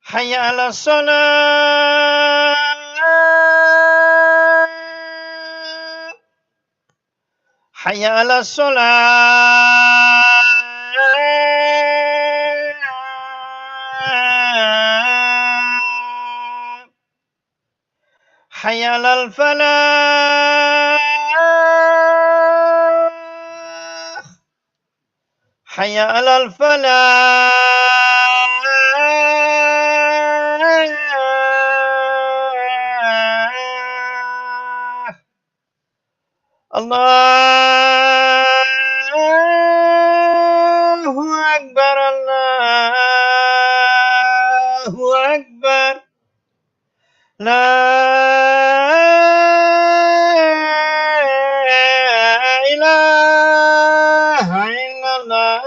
حي على الصلاة حي على الصلاة حي على الفلاح حي على الفلاح الله أكبر الله أكبر لا إله إلا الله.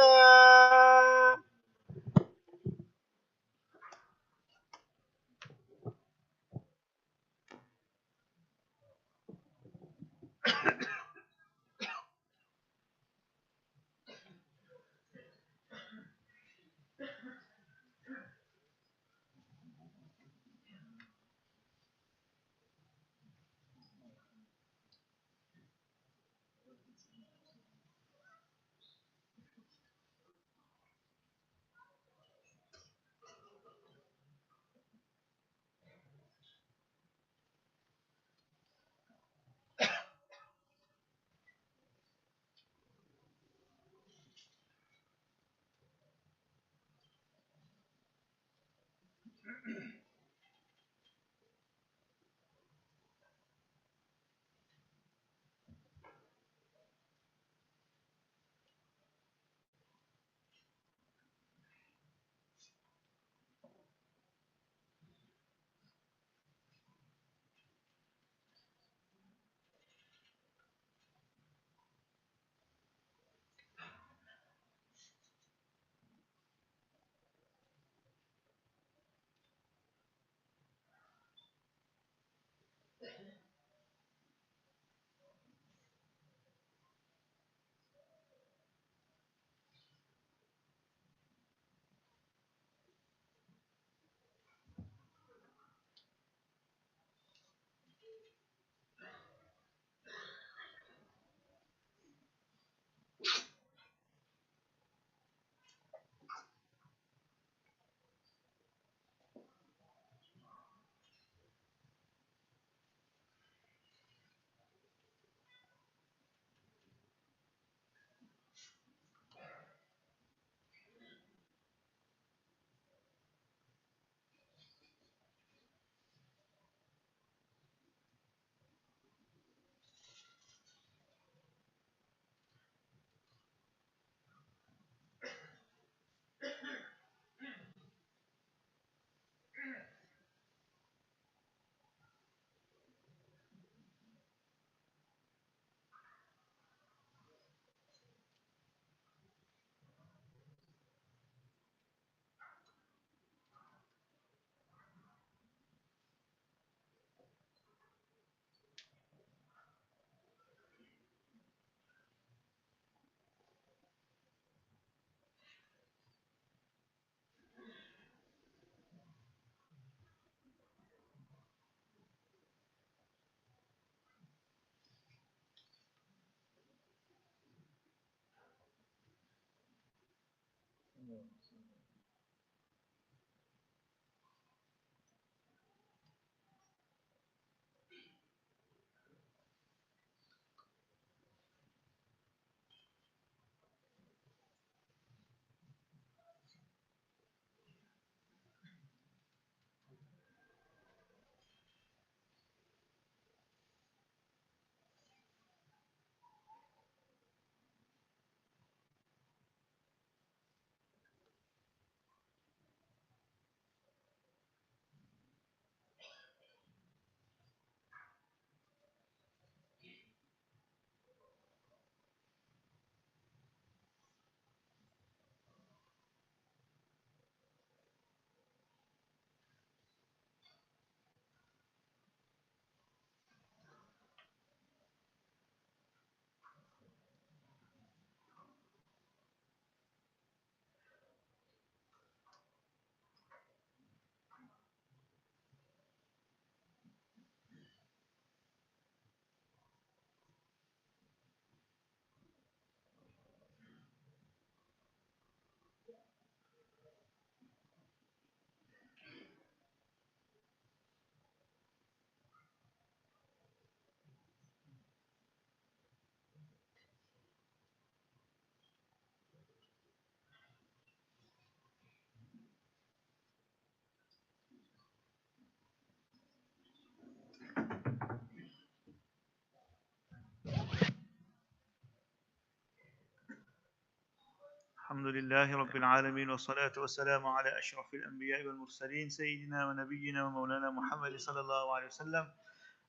الحمد لله رب العالمين والصلاة والسلام على أشرف الأنبياء والمرسلين سيدنا ونبينا ومولانا محمد صلى الله عليه وسلم.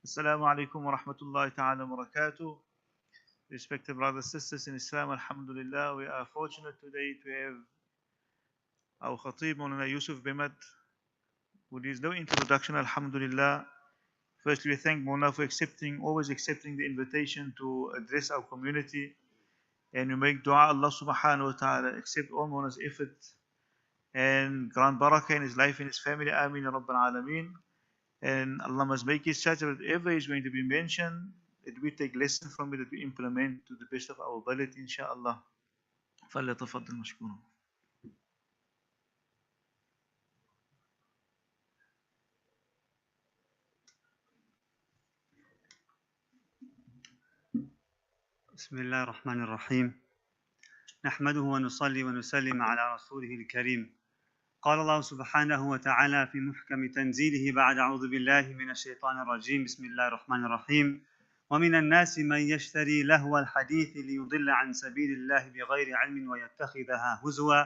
Assalamu alaikum wa rahmatullahi ta'ala wa barakatuh. Respected brothers and sisters in Islam, alhamdulillah, we are fortunate today to have our Khateeb Moulana Yusuf Bemath, who needs no introduction, alhamdulillah. Firstly, we thank Moulana for always accepting the invitation to address our community. And we make dua Allah subhanahu wa ta'ala accept all Moulana's effort and grant barakah in his life and his family. Ameen ya Rabbil Alameen. And Allah must make it such that whatever is going to be mentioned, that we take lesson from it, that we implement to the best of our ability, inshaAllah. فَلْيَتَفَضَّلْ مَشْكُورًا. بسم الله الرحمن الرحيم نحمده ونصلي ونسلم على رسوله الكريم قال الله سبحانه وتعالى في محكم تنزيله بعد أعوذ بالله من الشيطان الرجيم بسم الله الرحمن الرحيم ومن الناس من يشتري لهو الحديث ليضل عن سبيل الله بغير علم ويتخذها هزوا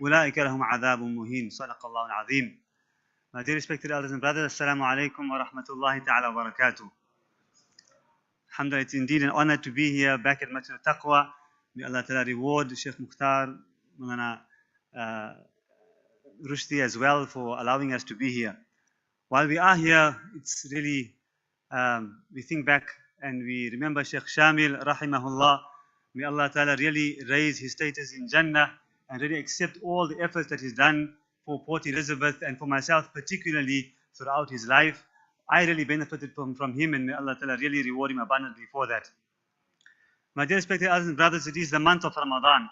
أولئك لهم عذاب مهين صدق الله العظيم. My dear respected elders and brothers, Assalamu alaikum wa rahmatullahi ta'ala wa barakatuh. Alhamdulillah, it's indeed an honor to be here back at Masjid al-Taqwa. May Allah Ta'ala reward Sheikh Mukhtar, Moulana Rushdi as well for allowing us to be here. While we are here, it's really, we think back and we remember Sheikh Shamil, rahimahullah. May Allah Ta'ala really raise his status in Jannah and really accept all the efforts that he's done for Port Elizabeth and for myself particularly throughout his life. I really benefited from him, and may Allah Ta'ala really reward him abundantly for that. My dear respected elders and brothers, it is the month of Ramadan,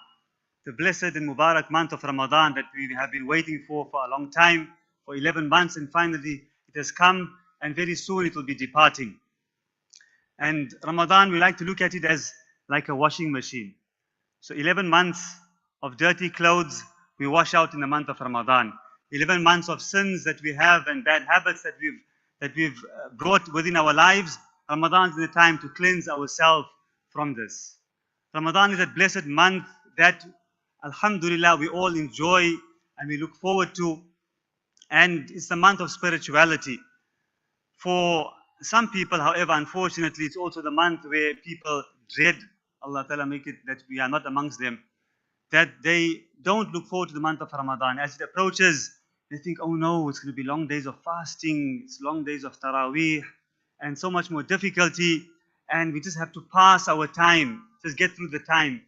the blessed and Mubarak month of Ramadan that we have been waiting for a long time, for 11 months, and finally it has come, and very soon it will be departing. And Ramadan, we like to look at it as like a washing machine. So 11 months of dirty clothes we wash out in the month of Ramadan. 11 months of sins that we have and bad habits that we've brought within our lives. Ramadan is the time to cleanse ourselves from this. Ramadan is a blessed month that, alhamdulillah, we all enjoy and we look forward to. And it's the month of spirituality. For some people, however, unfortunately, it's also the month where people dread, Allah Ta'ala make it that we are not amongst them, that they don't look forward to the month of Ramadan. As it approaches, they think, oh no, it's going to be long days of fasting, it's long days of Taraweeh, and so much more difficulty, and we just have to pass our time, just get through the time.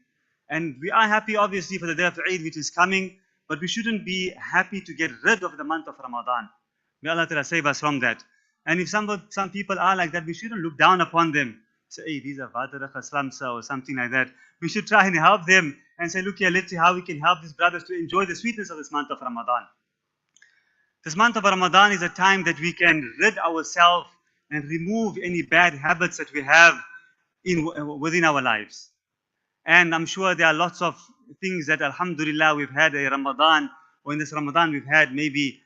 And we are happy, obviously, for the day of Eid, which is coming, but we shouldn't be happy to get rid of the month of Ramadan. May Allah Ta'ala save us from that. And if some people are like that, we shouldn't look down upon them. Say, hey, these are Vataraka Slamsa or something like that. We should try and help them and say, look here, let's see how we can help these brothers to enjoy the sweetness of this month of Ramadan. This month of Ramadan is a time that we can rid ourselves and remove any bad habits that we have within our lives. And I'm sure there are lots of things that, alhamdulillah, we've had a Ramadan, or in this Ramadan we've had maybe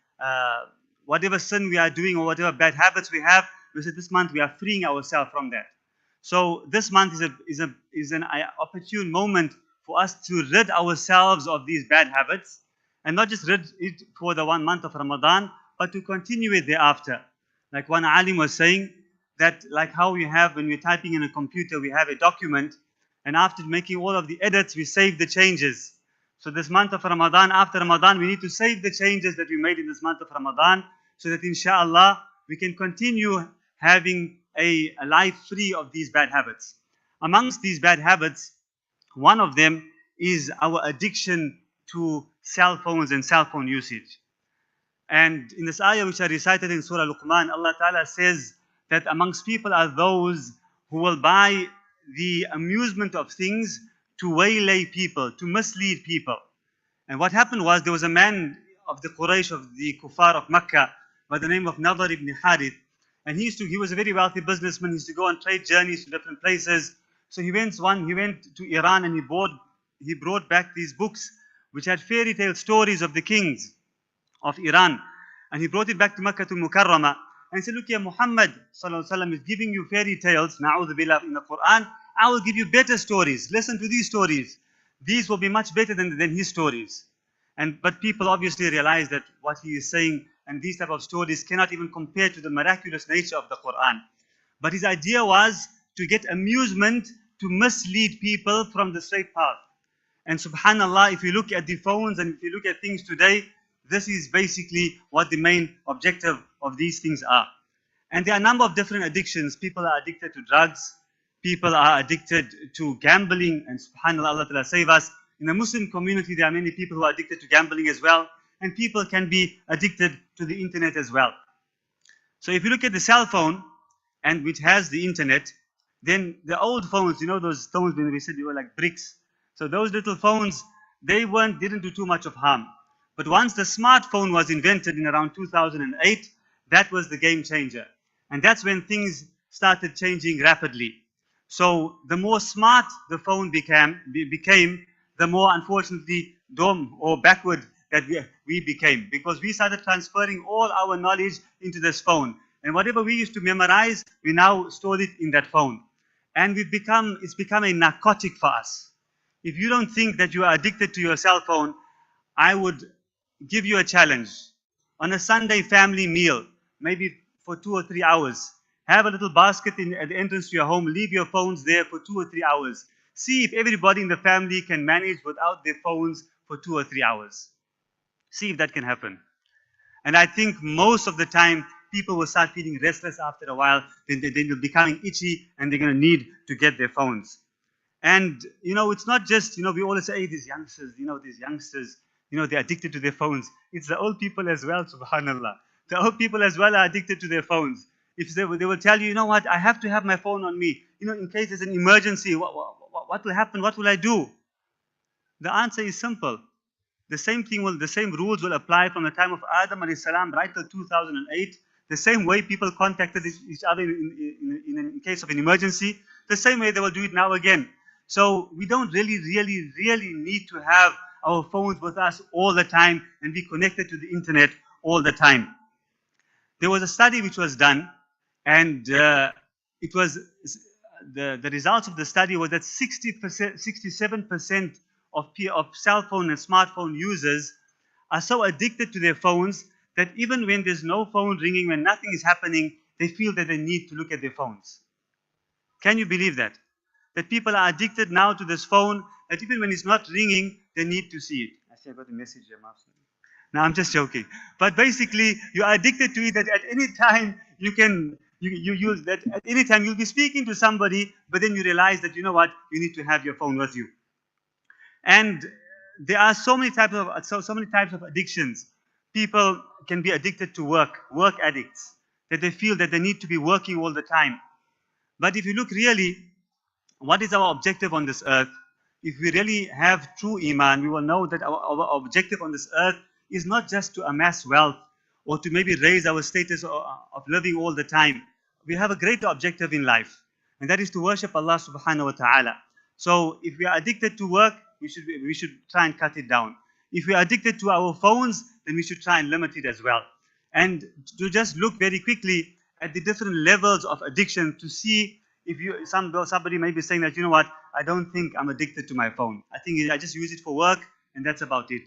whatever sin we are doing or whatever bad habits we have, we said this month we are freeing ourselves from that. So this month is an opportune moment for us to rid ourselves of these bad habits, and not just rid it for the 1 month of Ramadan, but to continue it thereafter. Like one alim was saying, that like how we have when we're typing in a computer, we have a document, and after making all of the edits, we save the changes. So this month of Ramadan, after Ramadan, we need to save the changes that we made in this month of Ramadan, so that inshallah, we can continue having a life free of these bad habits. Amongst these bad habits, one of them is our addiction to cell phones and cell phone usage. And in this ayah which I recited in Surah Luqman, Allah Ta'ala says that amongst people are those who will buy the amusement of things to waylay people, to mislead people. And what happened was, there was a man of the Quraysh, of the Kuffar of Makkah, by the name of Nadar ibn Harith. And he was a very wealthy businessman. He used to go on trade journeys to different places. So he went to Iran, and he brought back these books which had fairy tale stories of the kings of Iran. And he brought it back to Makkah to Mukarramah. And he said, look here, Muhammad sallallahu alaihi wasallam is giving you fairy tales, na'udhu billah, in the Quran. I will give you better stories. Listen to these stories. these will be much better than his stories. But people obviously realize that what he is saying and these type of stories cannot even compare to the miraculous nature of the Quran. But his idea was to get amusement, to mislead people from the straight path. And subhanallah, if you look at the phones and if you look at things today, this is basically what the main objective of these things are. And there are a number of different addictions. People are addicted to drugs. People are addicted to gambling. And subhanallah, Allah Ta'ala save us. In the Muslim community, there are many people who are addicted to gambling as well. And people can be addicted to the internet as well. So if you look at the cell phone, and which has the internet, then the old phones, you know those phones when we said they were like bricks. So those little phones, they didn't do too much of harm. But once the smartphone was invented in around 2008, that was the game changer. And that's when things started changing rapidly. So the more smart the phone became, the more unfortunately dumb or backward that we became, because we started transferring all our knowledge into this phone. And whatever we used to memorize, we now stored it in that phone. And it's become a narcotic for us. If you don't think that you are addicted to your cell phone, I would give you a challenge. On a Sunday family meal, maybe for 2 or 3 hours, have a little basket at the entrance to your home, leave your phones there for 2 or 3 hours. See if everybody in the family can manage without their phones for 2 or 3 hours. See if that can happen. And I think most of the time, people will start feeling restless after a while. Then they'll be becoming itchy and they're going to need to get their phones. And, it's not just, we always say, hey, these youngsters, they're addicted to their phones. It's the old people as well, subhanallah. The old people as well are addicted to their phones. If they will tell you, what, I have to have my phone on me. In case there's an emergency, what will happen? What will I do? The answer is simple. The same rules will apply from the time of Adam alayhi salam right till 2008. The same way people contacted each other in case of an emergency, the same way they will do it now again. So we don't really need to have our phones with us all the time and be connected to the internet all the time. There was a study which was done, and it was the results of the study was that 67% of cell phone and smartphone users are so addicted to their phones that even when there's no phone ringing, when nothing is happening, they feel that they need to look at their phones. Can you believe that? That people are addicted now to this phone, that even when it's not ringing, they need to see it. I see I got a message here, Marcel. No, I'm just joking. But basically, you are addicted to it that at any time you use that at any time you'll be speaking to somebody, but then you realize that, you need to have your phone with you. And there are so many types of addictions. People can be addicted to work addicts, that they feel that they need to be working all the time. But if you look really, what is our objective on this earth? If we really have true Iman, we will know that our objective on this earth is not just to amass wealth or to maybe raise our status of living all the time. We have a greater objective in life, and that is to worship Allah subhanahu wa ta'ala. So if we are addicted to work, we should try and cut it down. If we are addicted to our phones, then we should try and limit it as well. And to just look very quickly at the different levels of addiction to see if somebody may be saying that, I don't think I'm addicted to my phone. I think I just use it for work and that's about it.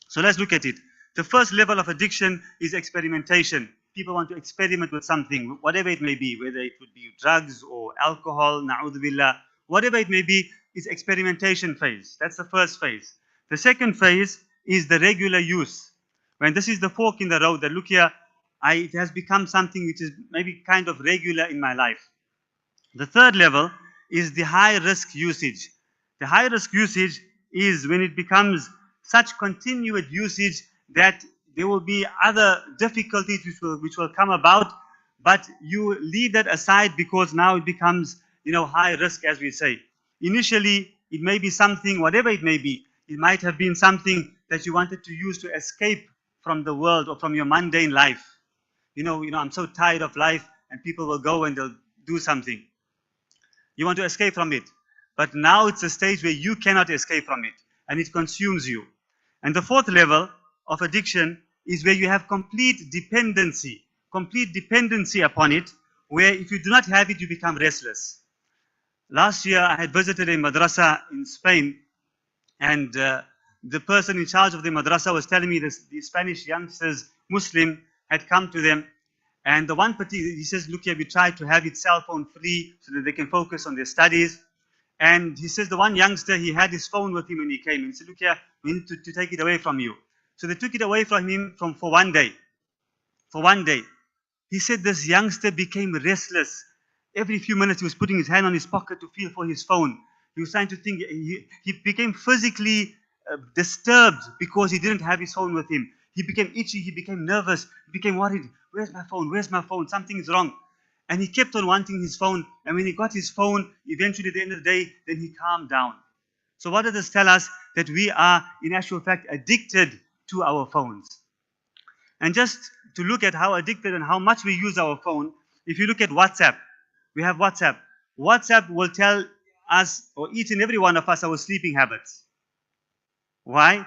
So let's look at it. The first level of addiction is experimentation. People want to experiment with something, whatever it may be, whether it would be drugs or alcohol, na'udhu billah, whatever it may be, is experimentation phase. That's the first phase. The second phase is the regular use. When this is the fork in the road, that look here, it has become something which is maybe kind of regular in my life. The third level is the high-risk usage. The high-risk usage is when it becomes such continued usage that there will be other difficulties which will come about, but you leave that aside because now it becomes, high risk, as we say. Initially, it may be something, whatever it may be. It might have been something that you wanted to use to escape from the world or from your mundane life. I'm so tired of life, and people will go and they'll do something. You want to escape from it. But now it's a stage where you cannot escape from it, and it consumes you. And the fourth level of addiction is where you have complete dependency upon it, where if you do not have it, you become restless. Last year, I had visited a madrasa in Spain, And the person in charge of the madrasa was telling me this, the Spanish youngsters, Muslim, had come to them. And the one particular, he says, look here, we tried to have it cell phone free so that they can focus on their studies. And he says the one youngster, he had his phone with him when he came. And he said, look here, we need to take it away from you. So they took it away from him for 1 day. For 1 day. He said this youngster became restless. Every few minutes he was putting his hand on his pocket to feel for his phone. He was trying to think. He became physically disturbed because he didn't have his phone with him. He became itchy. He became nervous. He became worried. Where's my phone? Where's my phone? Something is wrong. And he kept on wanting his phone. And when he got his phone, eventually at the end of the day, then he calmed down. So what does this tell us? That we are, in actual fact, addicted to our phones. And just to look at how addicted and how much we use our phone, if you look at WhatsApp, we have WhatsApp. WhatsApp will tell us, or each and every one of us, our sleeping habits. Why?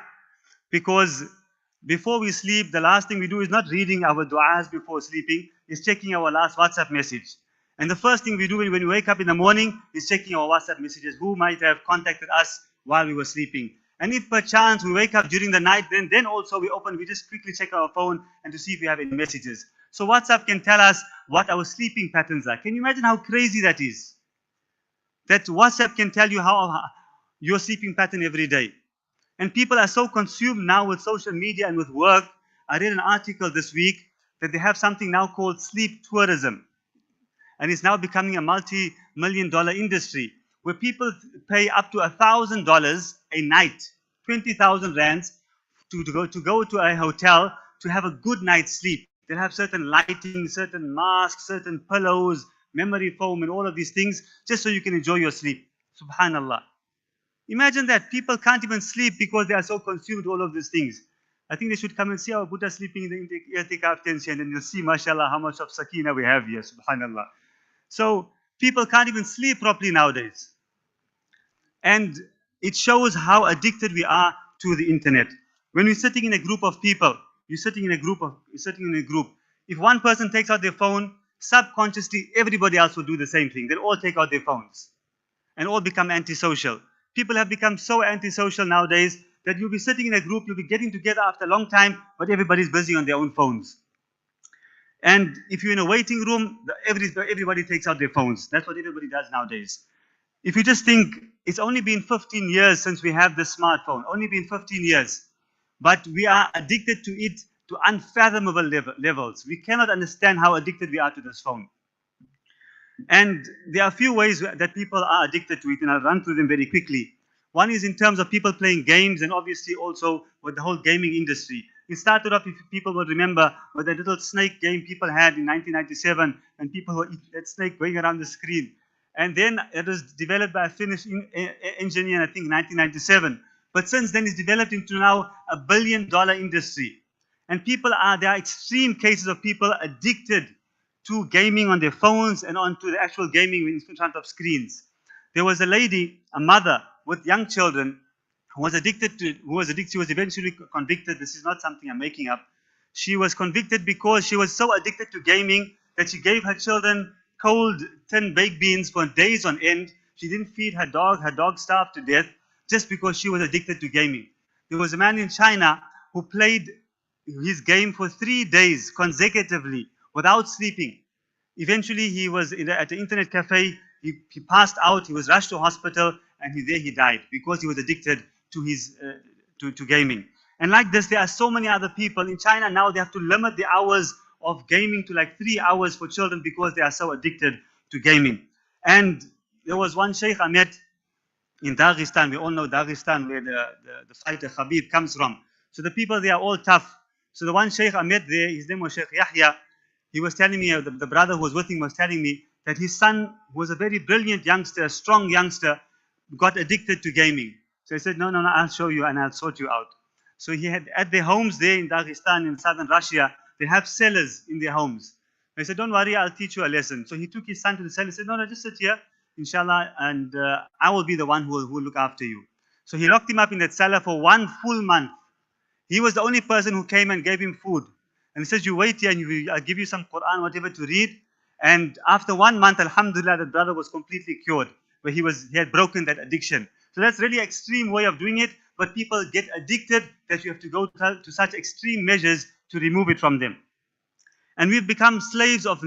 Because before we sleep, the last thing we do is not reading our du'as before sleeping, is checking our last WhatsApp message. And the first thing we do when we wake up in the morning is checking our WhatsApp messages. Who might have contacted us while we were sleeping? And if perchance we wake up during the night, then also we just quickly check our phone and to see if we have any messages. So WhatsApp can tell us what our sleeping patterns are. Can you imagine how crazy that is? That WhatsApp can tell you how your sleeping pattern every day. And people are so consumed now with social media and with work. I read an article this week that they have something now called sleep tourism. And it's now becoming a multi-million-dollar industry where people pay up to $1,000 a night, 20,000 rands, to go to a hotel to have a good night's sleep. They'll have certain lighting, certain masks, certain pillows, memory foam, and all of these things, just so you can enjoy your sleep. Subhanallah. Imagine that. People can't even sleep because they are so consumed with all of these things. I think they should come and see our Buddha sleeping in the i'tikaf tent, and you'll see, mashallah, how much of sakina we have here, subhanallah. So people can't even sleep properly nowadays. And it shows how addicted we are to the internet. When we're sitting in a group of people, you're sitting in a group. If one person takes out their phone, subconsciously everybody else will do the same thing. They'll all take out their phones and all become antisocial. People have become so antisocial nowadays that you'll be sitting in a group, you'll be getting together after a long time, but everybody's busy on their own phones. And if you're in a waiting room, everybody takes out their phones. That's what everybody does nowadays. If you just think, it's only been 15 years since we have this smartphone, only been 15 years. But we are addicted to it to unfathomable levels. We cannot understand how addicted we are to this phone. And there are a few ways that people are addicted to it, and I'll run through them very quickly. One is in terms of people playing games, and obviously also with the whole gaming industry. It started off, if people will remember, with that little snake game people had in 1997, and people were eating that snake going around the screen. And then it was developed by a Finnish engineer, I think, in 1997. But since then, it's developed into now $1 billion industry. And there are extreme cases of people addicted to gaming on their phones and onto the actual gaming in front of screens. There was a lady, a mother with young children, who was addicted. She was eventually convicted. This is not something I'm making up. She was convicted because she was so addicted to gaming that she gave her children cold tin baked beans for days on end. She didn't feed her dog. Her dog starved to death just because she was addicted to gaming. There was a man in China who played his game for 3 days consecutively without sleeping. Eventually, he was at the internet cafe. He passed out. He was rushed to hospital, and he died because he was addicted to gaming. And like this, there are so many other people in China now. They have to limit the hours of gaming to like 3 hours for children because they are so addicted to gaming. And there was one sheikh I met in Dagestan. We all know Dagestan, where the fighter Khateeb comes from. So the people there are all tough. So the one sheikh I met there, his name was Sheikh Yahya. He was telling me, the brother who was with him was telling me that his son, who was a very brilliant youngster, a strong youngster, got addicted to gaming. So he said, no, I'll show you and I'll sort you out. So he had, at their homes there in Dagestan, in southern Russia, they have cellars in their homes. He said, don't worry, I'll teach you a lesson. So he took his son to the cellar. He said, no, just sit here, inshallah, and I will be the one who will look after you. So he locked him up in that cellar for 1 full month. He was the only person who came and gave him food. And he says, you wait here and I'll give you some Quran, whatever to read. And after 1 month, alhamdulillah, the brother was completely cured, where he had broken that addiction. So that's really extreme way of doing it, but people get addicted that you have to go to such extreme measures to remove it from them. And we've become slaves of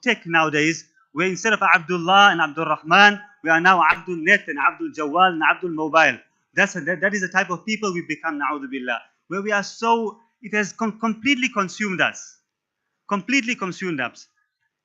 tech nowadays, where instead of Abdullah and Abdul Rahman, we are now Abdul Net and Abdul Jawal and Abdul Mobile. That is the type of people we've become, na'udhu billah, where we are so, it has completely consumed us. Completely consumed us.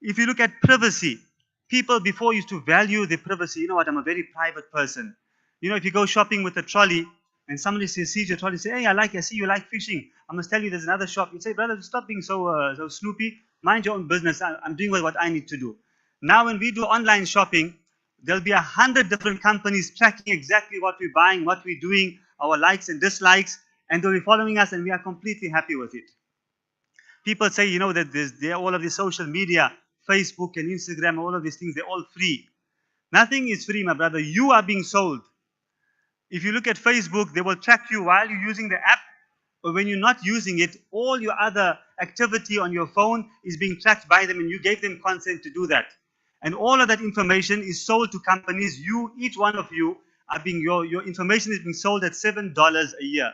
If you look at privacy, people before used to value the privacy. You know what, I'm a very private person. You know, if you go shopping with a trolley and somebody sees your trolley, say, hey, I see you like fishing. I must tell you there's another shop. You say, brother, stop being so snoopy. Mind your own business. I'm doing what I need to do. Now when we do online shopping, there'll be 100 different companies tracking exactly what we're buying, what we're doing, our likes and dislikes, and they'll be following us, and we are completely happy with it. People say, you know, that there all of the social media, Facebook and Instagram, all of these things, they're all free. Nothing is free, my brother. You are being sold. If you look at Facebook, they will track you while you're using the app, or when you're not using it, all your other activity on your phone is being tracked by them, and you gave them consent to do that. And all of that information is sold to companies. Each one of you are being, your information is being sold at $7 a year.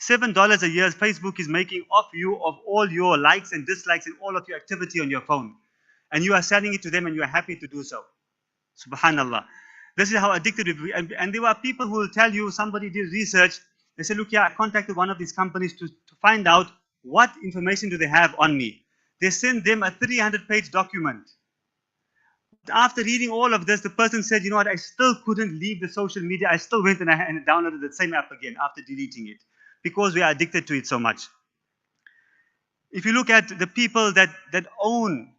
$7 a year Facebook is making off you of all your likes and dislikes and all of your activity on your phone. And you are selling it to them, and you are happy to do so. Subhanallah. This is how addicted we are. And there are people who will tell you, somebody did research, they said, look here, I contacted one of these companies to find out what information do they have on me. They sent them a 300-page document. After reading all of this, the person said, you know what, I still couldn't leave the social media. I still went and I downloaded the same app again after deleting it, because we are addicted to it so much. If you look at the people that own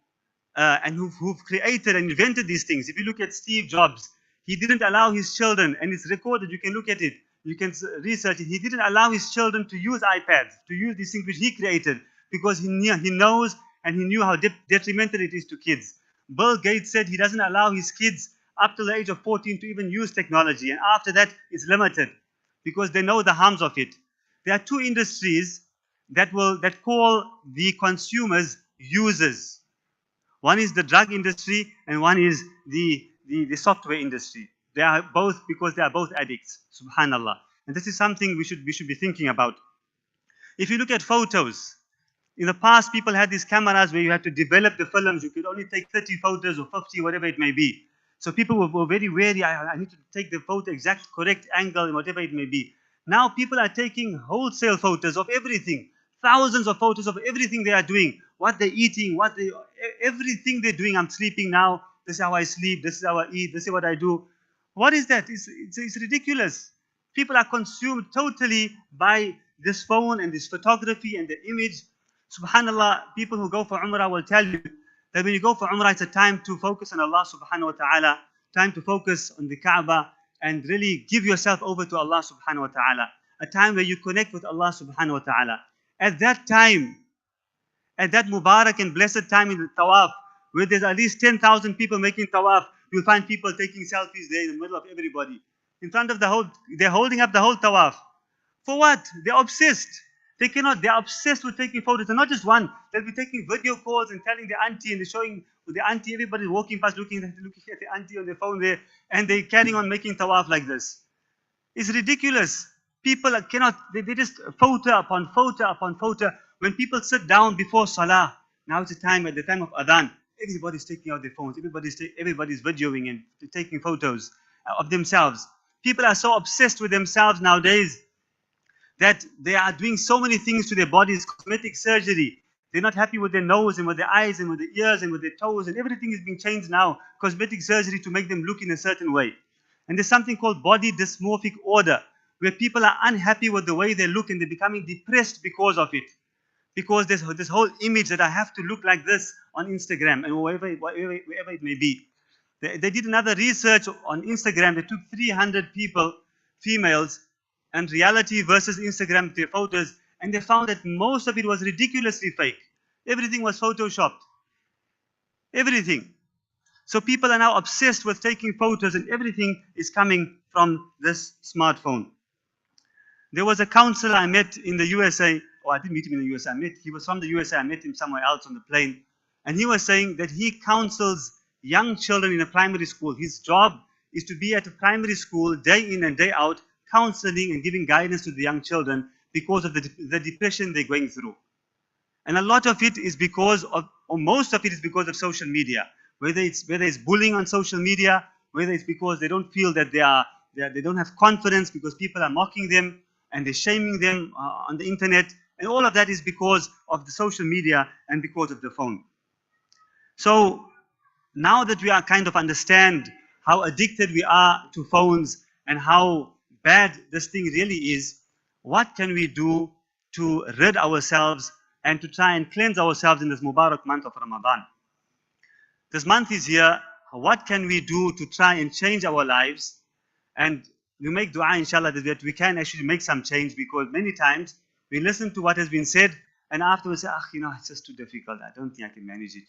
and who've created and invented these things, if you look at Steve Jobs, he didn't allow his children, and it's recorded, you can look at it, you can research it, he didn't allow his children to use iPads, to use these things which he created, because he knows and he knew how detrimental it is to kids. Bill Gates said he doesn't allow his kids up to the age of 14 to even use technology, and after that it's limited, because they know the harms of it. There are two industries that call the consumers users. One is the drug industry, and one is the software industry. They are both, because they are both addicts. Subhanallah. And this is something we should be thinking about. If you look at photos, in the past people had these cameras where you had to develop the films. You could only take 30 photos or 50, whatever it may be. So people were very wary. I need to take the photo exact correct angle and whatever it may be. Now people are taking wholesale photos of everything. Thousands of photos of everything they are doing, what they're eating, everything they're doing. I'm sleeping now. This is how I sleep. This is how I eat. This is what I do. What is that? It's ridiculous. People are consumed totally by this phone and this photography and the image. Subhanallah, people who go for Umrah will tell you that when you go for Umrah, it's a time to focus on Allah subhanahu wa ta'ala, time to focus on the Kaaba and really give yourself over to Allah subhanahu wa ta'ala. A time where you connect with Allah subhanahu wa ta'ala. At that time, at that Mubarak and blessed time in the Tawaf, where there's at least 10,000 people making Tawaf, you'll find people taking selfies there in the middle of everybody. In front of they're holding up the whole Tawaf. For what? They're obsessed. They're obsessed with taking photos. And not just one. They'll be taking video calls and telling the auntie, and they're showing the auntie, everybody's walking past looking at the auntie on their phone there, and they're carrying on making Tawaf like this. It's ridiculous. People cannot, they just photo upon photo upon photo. When people sit down before Salah, now it's at the time of Adhan, everybody's taking out their phones, everybody's videoing and taking photos of themselves. People are so obsessed with themselves nowadays that they are doing so many things to their bodies, cosmetic surgery. They're not happy with their nose and with their eyes and with their ears and with their toes, and everything is being changed now, cosmetic surgery to make them look in a certain way. And there's something called body dysmorphic order, where people are unhappy with the way they look and they're becoming depressed because of it. Because there's this whole image that I have to look like this on Instagram and wherever it may be. They did another research on Instagram. They took 300 people, females, and reality versus Instagram, their photos, and they found that most of it was ridiculously fake. Everything was photoshopped. Everything. So people are now obsessed with taking photos, and everything is coming from this smartphone. There was a counselor I met in the USA. Oh, I didn't meet him in the USA. He was from the USA. I met him somewhere else on the plane. And he was saying that he counsels young children in a primary school. His job is to be at a primary school day in and day out, counseling and giving guidance to the young children because of the depression they're going through. And a lot of it is because of, or most of it is because of social media. Whether it's bullying on social media, whether it's because they don't feel that they don't have confidence because people are mocking them and they're shaming them on the internet, and all of that is because of the social media and because of the phone. So now that we are kind of understand how addicted we are to phones and how bad this thing really is, what can we do to rid ourselves and to try and cleanse ourselves in this Mubarak month of Ramadan? This month is here. What can we do to try and change our lives? And we make dua, inshallah, that we can actually make some change, because many times we listen to what has been said and afterwards say, it's just too difficult. I don't think I can manage it.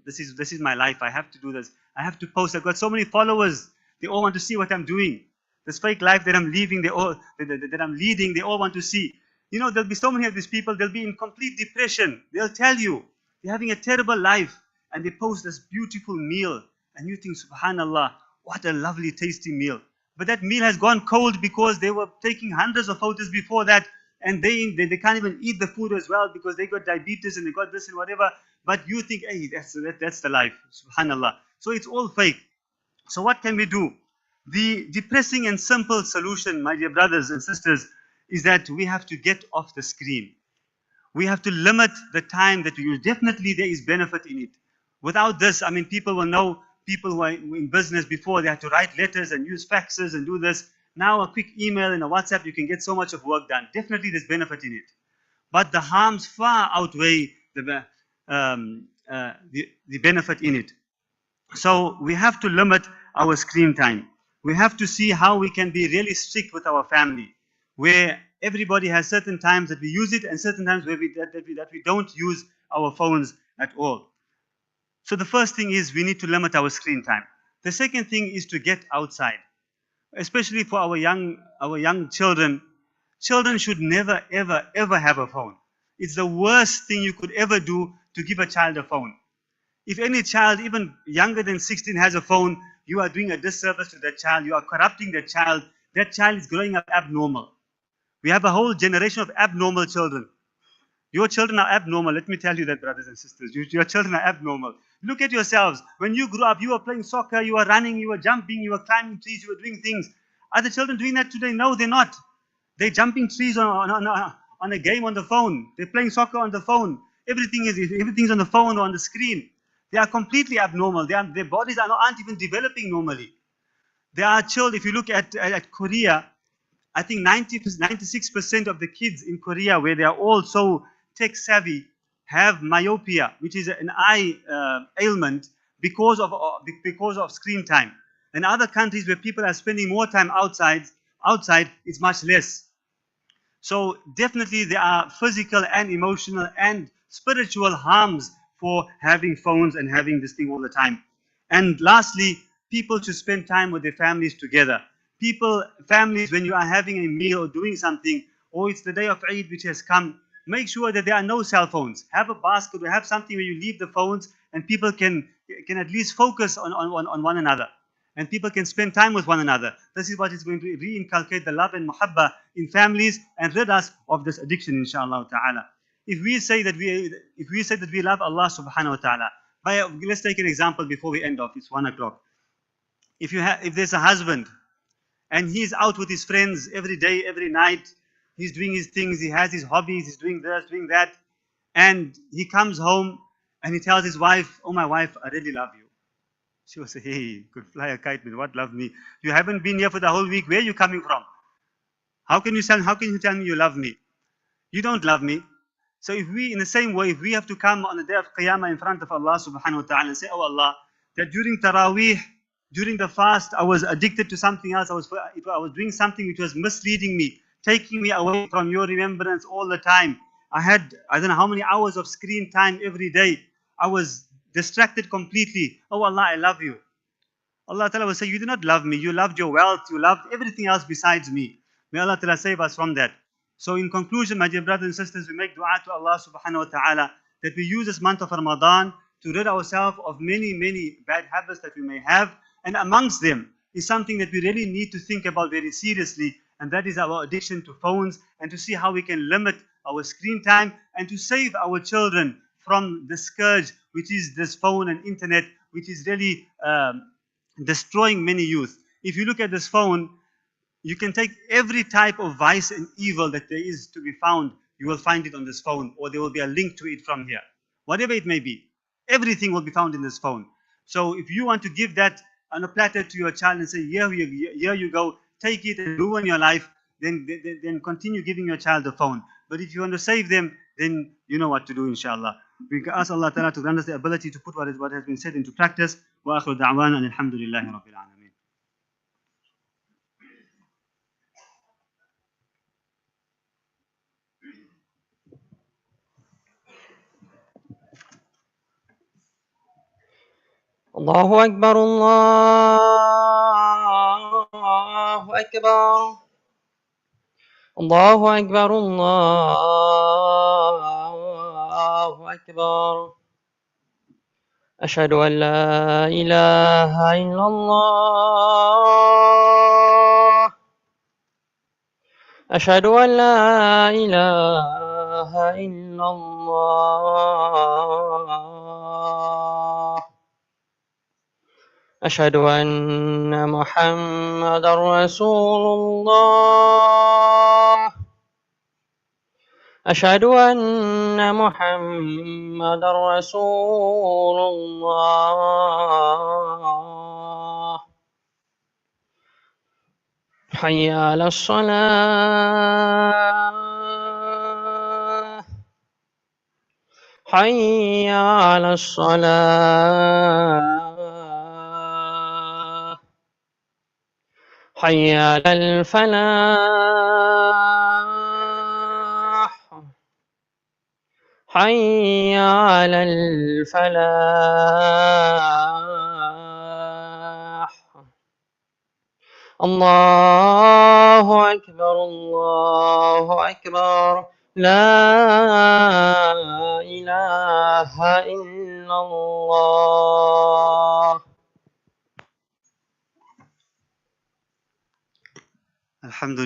This is my life. I have to do this. I have to post. I've got so many followers. They all want to see what I'm doing. This fake life that I'm living, that I'm leading, they all want to see. There'll be so many of these people, they'll be in complete depression. They'll tell you they're having a terrible life, and they post this beautiful meal, and you think, subhanallah, what a lovely, tasty meal. But that meal has gone cold because they were taking hundreds of photos before that, and they can't even eat the food as well because they got diabetes and they got this and whatever. But you think, hey, that's the life, subhanallah. So it's all fake. So what can we do? The depressing and simple solution, my dear brothers and sisters, is that we have to get off the screen. We have to limit the time that we use. Definitely there is benefit in it. Without this, people will know, people who are in business before, they had to write letters and use faxes and do this. Now a quick email and a WhatsApp, you can get so much of work done. Definitely there's benefit in it. But the harms far outweigh the benefit in it. So we have to limit our screen time. We have to see how we can be really strict with our family, where everybody has certain times that we use it and certain times where that we don't use our phones at all. So the first thing is we need to limit our screen time. The second thing is to get outside, especially for our young children. Children should never, ever, ever have a phone. It's the worst thing you could ever do to give a child a phone. If any child, even younger than 16, has a phone, you are doing a disservice to that child. You are corrupting that child. That child is growing up abnormal. We have a whole generation of abnormal children. Your children are abnormal. Let me tell you that, brothers and sisters. Your children are abnormal. Look at yourselves. When you grew up, you were playing soccer, you were running, you were jumping, you were climbing trees, you were doing things. Are the children doing that today? No, they're not. They're jumping trees on a game on the phone. They're playing soccer on the phone. Everything's on the phone or on the screen. They are completely abnormal. Their bodies aren't even developing normally. There are children, if you look at Korea, I think 96% of the kids in Korea, where they are all so tech savvy, have myopia, which is an eye ailment because of screen time. In other countries where people are spending more time outside, it's much less. So definitely there are physical and emotional and spiritual harms for having phones and having this thing all the time. And lastly, people should spend time with their families together. Families, when you are having a meal or doing something, or it's the day of Eid which has come, make sure that there are no cell phones. Have a basket or have something where you leave the phones and people can at least focus on one another. And people can spend time with one another. This is what is going to reinculcate the love and muhabba in families and rid us of this addiction, inshallah ta'ala. If we say that we love Allah subhanahu wa ta'ala, let's take an example before we end off. It's 1 o'clock. If there's a husband and he's out with his friends every day, every night, he's doing his things, he has his hobbies, he's doing this, doing that, and he comes home and he tells his wife, "Oh, my wife, I really love you." She will say, "Hey, you could fly a kite, man. What love me? You haven't been here for the whole week. Where are you coming from? How can you tell me you love me? You don't love me." So in the same way, if we have to come on the day of Qiyamah in front of Allah subhanahu wa ta'ala and say, "Oh Allah, that during Taraweeh, during the fast, I was addicted to something else. I was doing something which was misleading me, taking me away from your remembrance all the time. I had, I don't know how many hours of screen time every day. I was distracted completely. Oh Allah, I love you." Allah Ta'ala will say, "You did not love me. You loved your wealth. You loved everything else besides me." May Allah Ta'ala save us from that. So in conclusion, my dear brothers and sisters, we make dua to Allah subhanahu wa ta'ala that we use this month of Ramadan to rid ourselves of many, many bad habits that we may have. And amongst them is something that we really need to think about very seriously, and that is our addiction to phones, and to see how we can limit our screen time and to save our children from the scourge which is this phone and internet, which is really destroying many youth. If you look at this phone, you can take every type of vice and evil that there is to be found, you will find it on this phone, or there will be a link to it from here. Whatever it may be, everything will be found in this phone. So if you want to give that on a platter to your child and say, here you go, take it and ruin your life, then continue giving your child the phone. But if you want to save them, then you know what to do, inshallah. We ask Allah Ta'ala to grant us the ability to put what has been said into practice. Wa akhiru da'wana and alhamdulillahi rabbil alameen. الله أكبر الله أكبر الله أكبر الله أكبر أشهد أن لا إله إلا الله أشهد أن لا إله إلا الله أشهد أن محمدا رسول الله أشهد أن محمدا رسول الله حي على الصلاة حي على الصلاة حي على الفلاح حي على الفلاح الله أكبر الله أكبر لا إله إلا الله. الحمد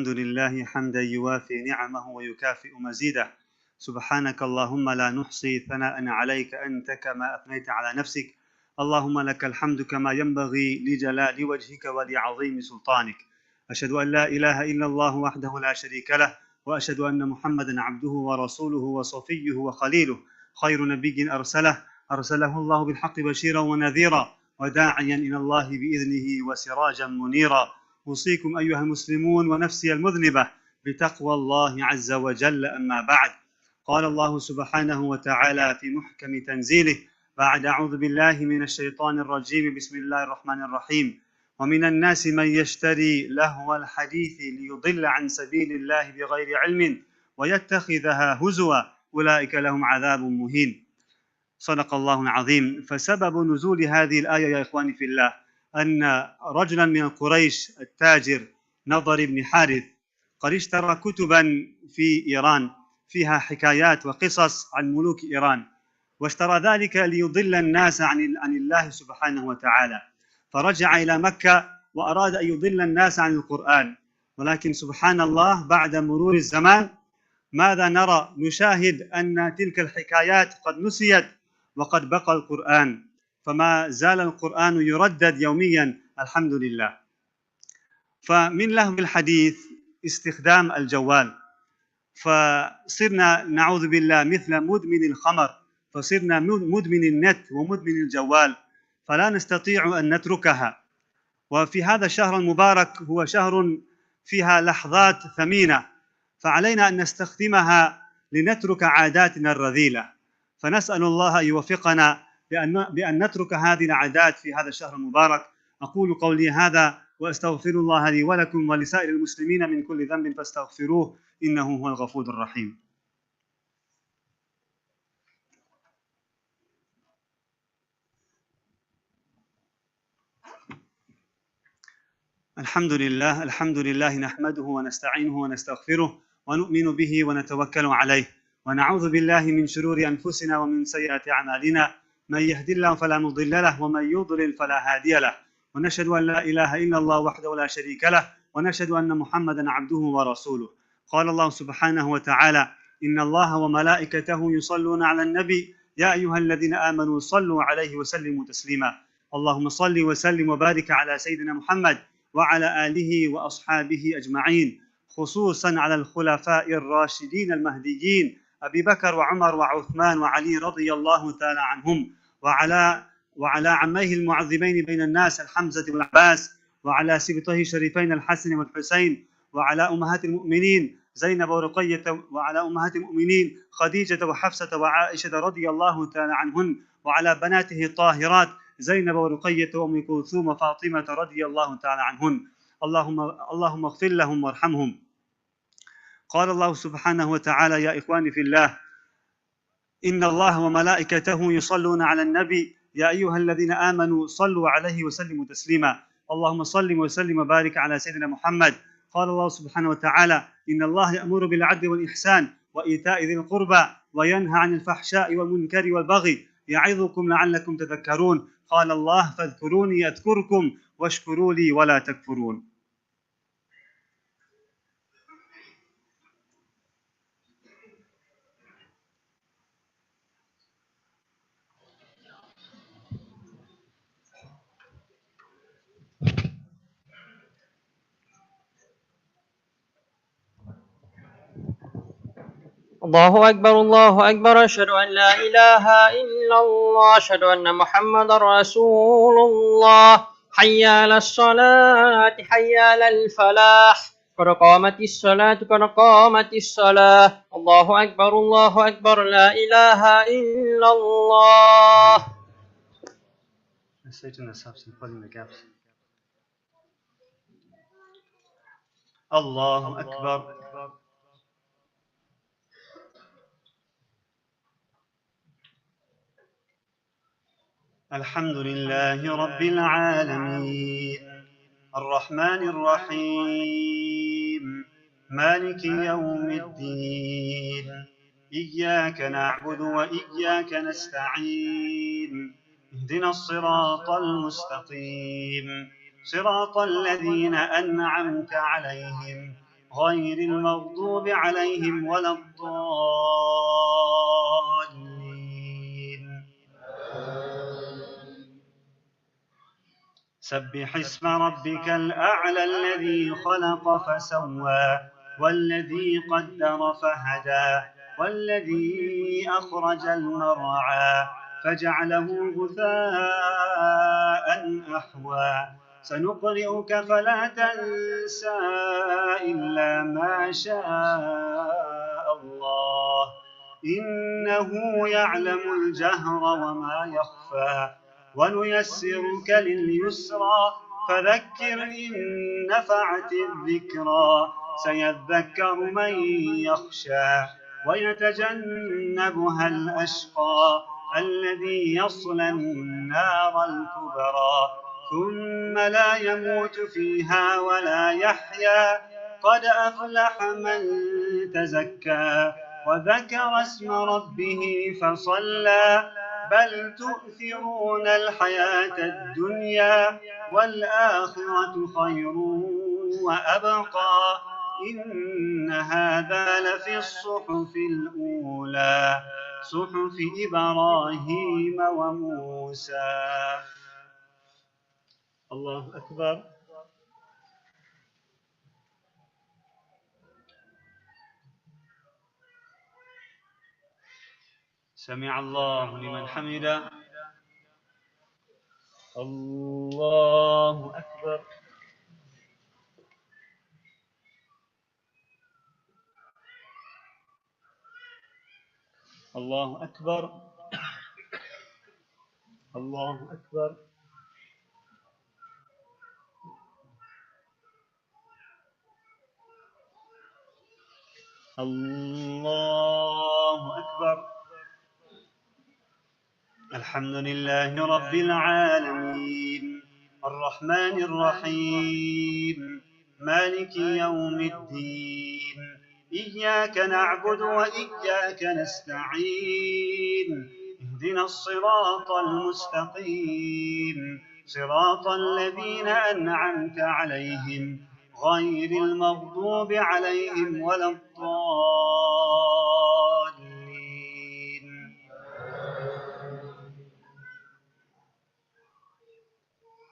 لله حمدا يوافي نعمه ويكافئ مزيده. سبحانك اللهم لا نحصي ثناء عليك أنت كما أثنيت على نفسك. اللهم لك الحمد كما ينبغي لجلال وجهك ولعظيم سلطانك. أشهد أن لا إله إلا الله وحده لا شريك له، وأشهد أن محمدا عبده ورسوله وصفيه وخليله، خير نبي أرسله الله بالحق بشيرا ونذيرا وداعيا إلى الله بإذنه وسراجا منيرا. أوصيكم أيها المسلمون ونفسي المذنبة بتقوى الله عز وجل. أما بعد، قال الله سبحانه وتعالى في محكم تنزيله بعد أعوذ بالله من الشيطان الرجيم بسم الله الرحمن الرحيم: ومن الناس من يشتري لهو الحديث ليضل عن سبيل الله بغير علم ويتخذها هزوا أولئك لهم عذاب مهين. صدق الله العظيم. فسبب نزول هذه الآية يا إخواني في الله أن رجلا من قريش التاجر نضر بن حارث قد اشترى كتبا في إيران فيها حكايات وقصص عن ملوك إيران، واشترى ذلك ليضل الناس عن الله سبحانه وتعالى، فرجع إلى مكة وأراد أن يضل الناس عن القرآن. ولكن سبحان الله بعد مرور الزمان ماذا نرى؟ نشاهد أن تلك الحكايات قد نسيت وقد بقى القرآن، فما زال القرآن يردد يوميا الحمد لله. فمن لهو الحديث استخدام الجوال، فصرنا نعوذ بالله مثل مدمن الخمر، فصرنا مدمن النت ومدمن الجوال، فلا نستطيع أن نتركها. وفي هذا الشهر المبارك هو شهر فيها لحظات ثمينة، فعلينا أن نستخدمها لنترك عاداتنا الرذيلة. فنسأل الله أن يوفقنا بأن نترك هذه العادات في هذا الشهر المبارك. أقول قولي هذا وأستغفر الله لي ولكم ولسائر المسلمين من كل ذنب فاستغفروه إنه هو الغفور الرحيم. الحمد لله نحمده ونستعينه ونستغفره ونؤمن به ونتوكل عليه، ونعوذ بالله من شرور أنفسنا ومن سيئات أعمالنا، من يهد الله فلا مضل له ومن يضلل فلا هادي له، ونشهد أن لا إله إلا الله وحده لا شريك له ونشهد أن محمدا عبده ورسوله. قال الله سبحانه وتعالى: إن الله وملائكته يصلون على النبي يا أيها الذين آمنوا صلوا عليه وسلموا تسليما. اللهم صل وسلم وبارك على سيدنا محمد وعلى آله وأصحابه أجمعين، خصوصا على الخلفاء الراشدين المهديين أبي بكر وعمر وعثمان وعلي رضي الله تعالى عنهم، وعلى عميه المعظمين بين الناس الحمزة والعباس، وعلى سبطه الشريفين الحسن والحسين، وعلى أمهات المؤمنين زينب ورقية، وعلى أمهات المؤمنين خديجة وحفصة وعائشة رضي الله تعالى عنهن، وعلى بناته الطاهرات زينب ورقية وأم كلثوم وفاطمة رضي الله تعالى عنهن. اللهم اغفر لهم وارحمهم. قال الله سبحانه وتعالى: يا إخواني في الله، إن الله وملائكته يصلون على النبي يا أيها الذين آمنوا صلوا عليه وسلموا تسليما. اللهم صل وسلم وبارك على سيدنا محمد. قال الله سبحانه وتعالى: إن الله يأمر بالعدل والإحسان وإيتاء ذي القربى وينهى عن الفحشاء والمنكر والبغي يعظكم لعلكم تذكرون. قال الله: فاذكروني أذكركم واشكروا لي ولا تكفرون. الله أكبر الله أكبر، أشهد أن لا إله إلا الله، أشهد أن محمد رسول الله. حي على الصلاة حي على الفلاح، قد قامت الصلاة قد قامت الصلاة. الله أكبر الله أكبر، لا إله إلا الله. الله أكبر. الحمد لله رب العالمين، الرحمن الرحيم، مالك يوم الدين، إياك نعبد وإياك نستعين، اهدنا الصراط المستقيم، صراط الذين أنعمت عليهم غير المغضوب عليهم ولا الضالين. سبح اسم ربك الأعلى الذي خلق فسوى والذي قدر فهدى والذي أخرج المرعى فجعله غثاء أحوى. سنقرئك فلا تنسى إلا ما شاء الله، إنه يعلم الجهر وما يخفى. ونيسرك لليسرى فذكر إن نفعت الذكرى. سيذكر من يخشى ويتجنبها الأشقى الذي يصلى النار الكبرى ثم لا يموت فيها ولا يحيا. قد أفلح من تزكى وذكر اسم ربه فصلى. بل تؤثرون الحياة الدنيا والآخرة خير وأبقى. إن هذا لفي الصحف الأولى، صحف إبراهيم وموسى. الله أكبر. سمع الله لمن حمده. الله أكبر. الله أكبر. الله أكبر. الله أكبر. الحمد لله رب العالمين، الرحمن الرحيم، مالك يوم الدين، إياك نعبد وإياك نستعين، اهدنا الصراط المستقيم، صراط الذين أنعمت عليهم غير المغضوب عليهم ولا الضالين.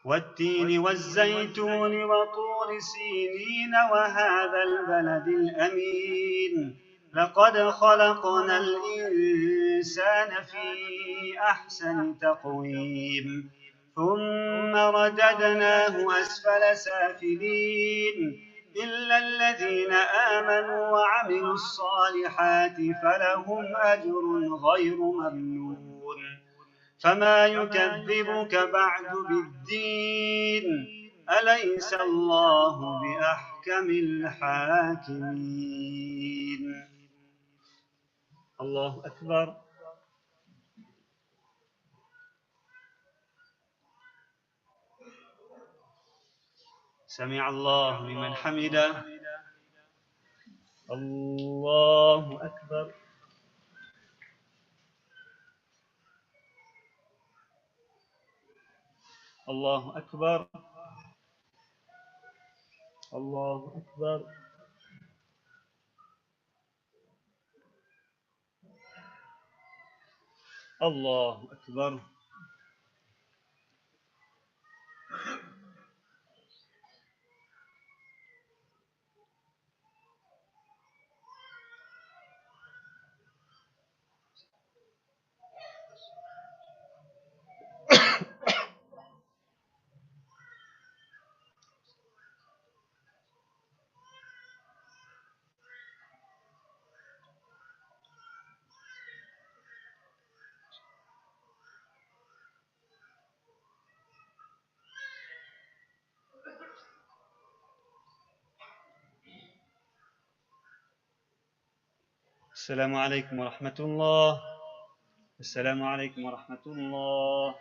والتين والزيتون وطور سينين وهذا البلد الأمين لقد خلقنا الإنسان في أحسن تقويم ثم رددناه أسفل سافلين إلا الذين آمنوا وعملوا الصالحات فلهم أجر غير ممنون. فما يكذبك بعد بالدين أليس الله بأحكم الحاكمين. الله أكبر. سمع الله لمن حمده. الله أكبر. الله أكبر. الله أكبر. الله أكبر. السلام عليكم ورحمة الله. السلام عليكم ورحمة الله.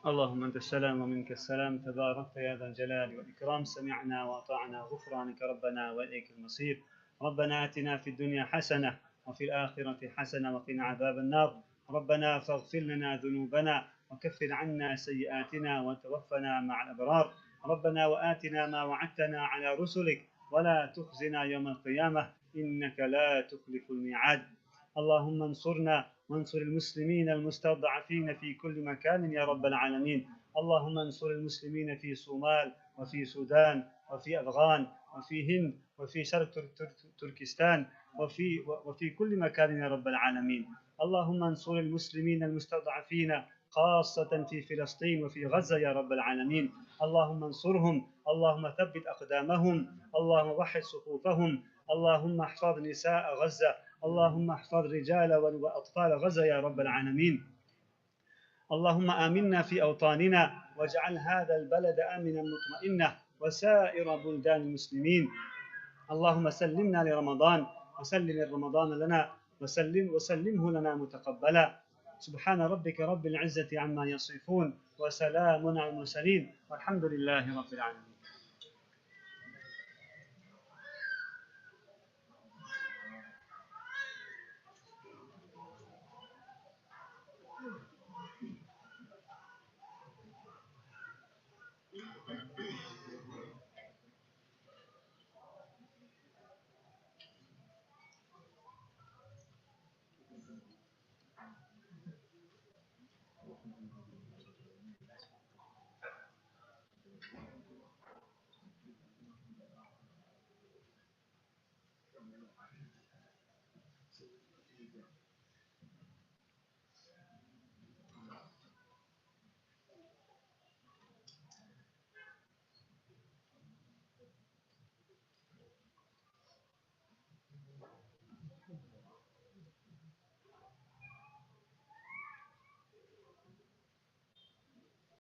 اللهم أنت السلام ومنك السلام تباركت يا ذا الجلال والإكرام. سمعنا وأطعنا غفرانك ربنا وإليك المصير. ربنا آتنا في الدنيا حسنة وفي الآخرة حسنة وقنا عذاب النار. ربنا فاغفر لنا ذنوبنا وكفر عنا سيئاتنا وتوفنا مع الأبرار. ربنا وآتنا ما وعدتنا على رسلك ولا تخزنا يوم القيامة إنك لا تخلف الميعاد. اللهم انصرنا وانصر المسلمين المستضعفين في كل مكان يا رب العالمين. اللهم انصر المسلمين في صومال وفي السودان وفي أفغان وفي هند وفي شرق تركستان وفي كل مكان يا رب العالمين. اللهم انصر المسلمين المستضعفين خاصة في فلسطين وفي غزة يا رب العالمين. اللهم انصرهم. اللهم ثبت أقدامهم. اللهم وحد صفوفهم. اللهم احفظ نساء غزة. اللهم احفظ رجال وأطفال غزة يا رب العالمين. اللهم آمنا في أوطاننا واجعل هذا البلد آمنا مطمئنا وسائر بلدان المسلمين. اللهم سلمنا لرمضان وسلم رمضان لنا وسلمه لنا متقبلا. سبحان ربك رب العزة عما يصفون وسلام على المرسلين والحمد لله رب العالمين.